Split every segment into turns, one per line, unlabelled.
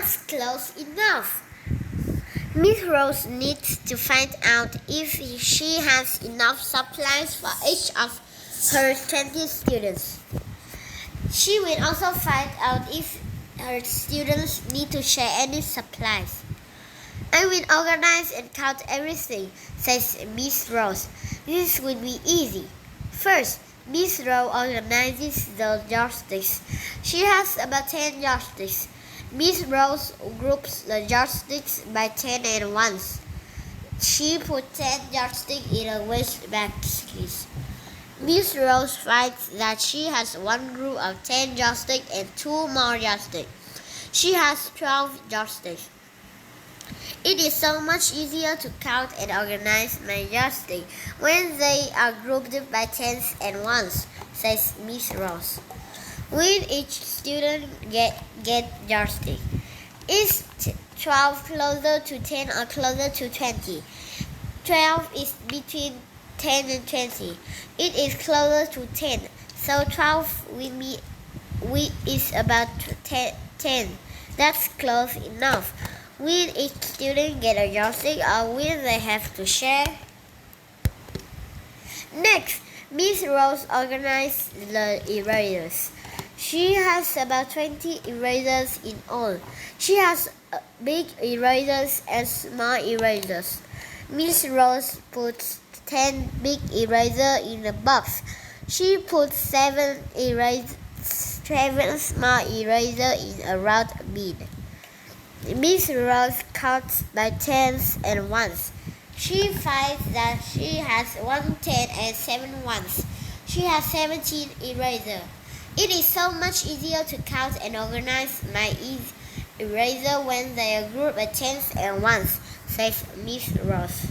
That's close enough. Miss Rose needs to find out if she has enough supplies for each of her 20 students. She will also find out if her students need to share any supplies. I will organize and count everything, says Miss Rose. This will be easy. First, Miss Rose organizes the joysticks. She has about 10 joysticks. Miss Rose groups the joysticks by 10 and 1s. She put 10 joysticks in a waste basket. Miss Rose finds that she has one group of 10 joysticks and 2 more joysticks. She has 12 joysticks. It is so much easier to count and organize my joysticks when they are grouped by 10s and 1s, says Miss Rose. When each student get joystick, is 12 closer to 10 or closer to 20? 12 is between 10 and 20. It is closer to 10, so 12 is about 10. That's close enough. Will each student get a joystick or will they have to share? Next, Miss Rose organizes the erasers. She has about 20 erasers in all. She has big erasers and small erasers. Miss Rose puts 10 big erasers in a box. She puts 7 small erasers in a round bin. Miss Rose counts by 10s and 1s. She finds that she has 1 10 and 7 1s. She has 17 erasers. It is so much easier to count and organize my eraser when they are grouped by 10s and 1s, says Miss Rose.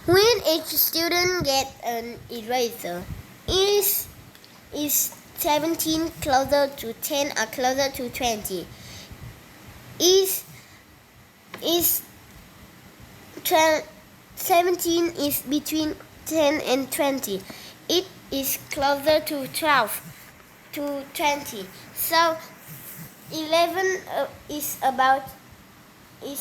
When each student gets an eraser, is 17 closer to 10 or closer to 20? Is 17 is between 10 and 20. It is closer to 12 to 20. So 11 is about 20.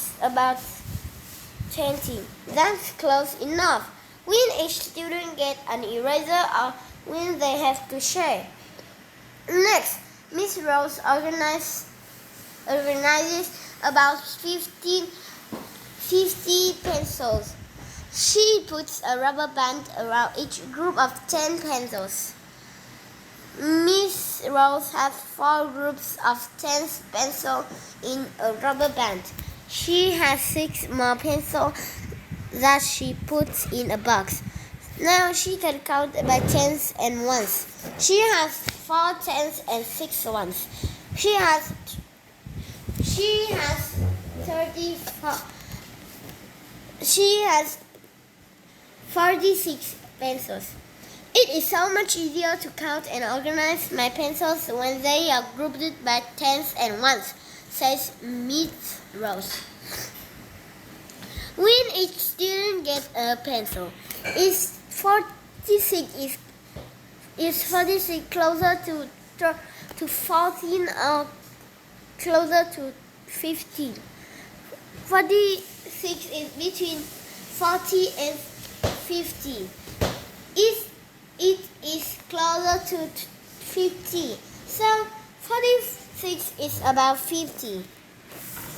That's close enough. When each student get an eraser or when they have to share. Next, Miss Rose organizes about 50 pencils. She puts a rubber band around each group of 10 pencils. Miss Rose has 4 groups of 10 pencils in a rubber band. She has 6 more pencils that she puts in a box. Now she can count by 10s and 1s. She has 4 10s and 6 1s. She has 46 pencils. It is so much easier to count and organize my pencils when they are grouped by 10s and 1s, says Miss Rose. When each student gets a pencil, is 46 closer to 14 or closer to 15? 46 is between 40 and 50. It is closer to 50. So 46 is about 50.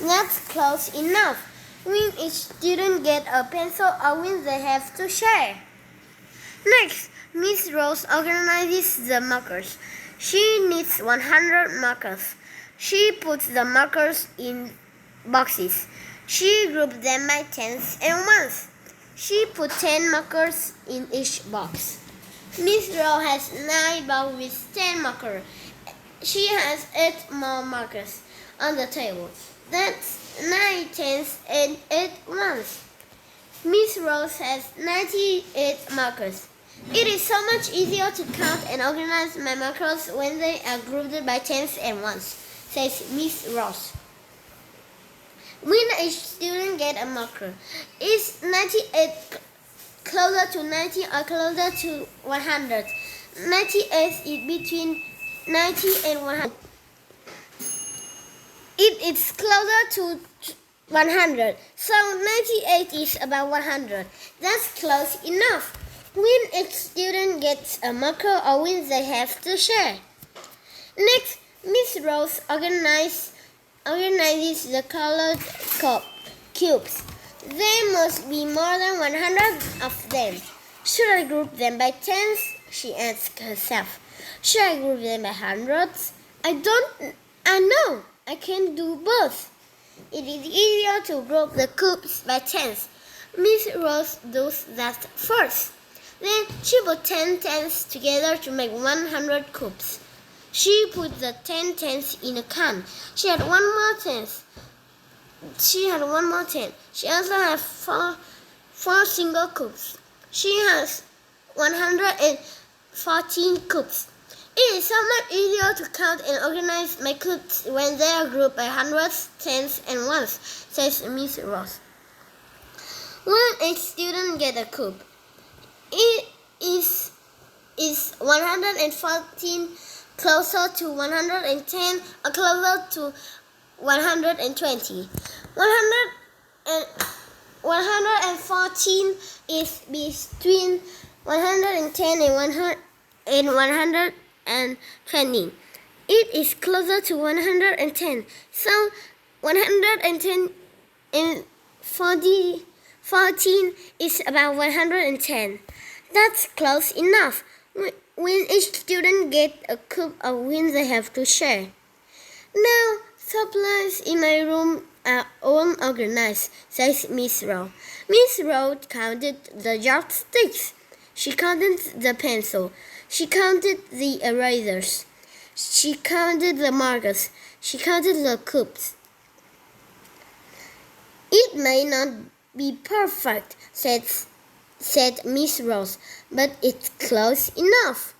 That's close enough. When each student get a pencil or when they have to share. Next, Miss Rose organizes the markers. She needs 100 markers. She puts the markers in boxes. She groups them by 10s and 1s. She put 10 markers in each box. Miss Rose has 9 boxes with 10 markers. She has 8 more markers on the table. That's 9 10s and 8 1s. Miss Rose has 98 markers. It is so much easier to count and organize my markers when they are grouped by 10s and 1s, says Miss Rose. When each student gets a marker, is 98 closer to 90 or closer to 100? 98 is between 90 and 100. It is closer to 100. So 98 is about 100. That's close enough. When each student gets a marker or when they have to share. Next, Miss Rose organizes the colored cubes. There must be more than 100 of them. Should I group them by tens? She asked herself. Should I group them by hundreds? I know. I can do both. It is easier to group the cubes by tens. Miss Rose does that first. Then she put 10 tens together to make 100 cubes. She put the 10 tens in a can. She had one more ten. She also has four single cubes. She has 114 cubes. It is so much easier to count and organize my cubes when they are grouped by hundreds, tens, and ones, says Miss Rose. When a student gets a cube, it is 114 closer to 110 or closer to 120. 114 is between 110 and 120. It is closer to 110. So 110 and 14 is about 110. That's close enough. When each student gets a cube or when they have to share. Now, supplies in my room are all organized, says Miss Rowe. Miss Rowe counted the yardsticks. She counted the pencil. She counted the erasers. She counted the markers. She counted the cubes. It may not be perfect, said Miss Rose, but it's close enough.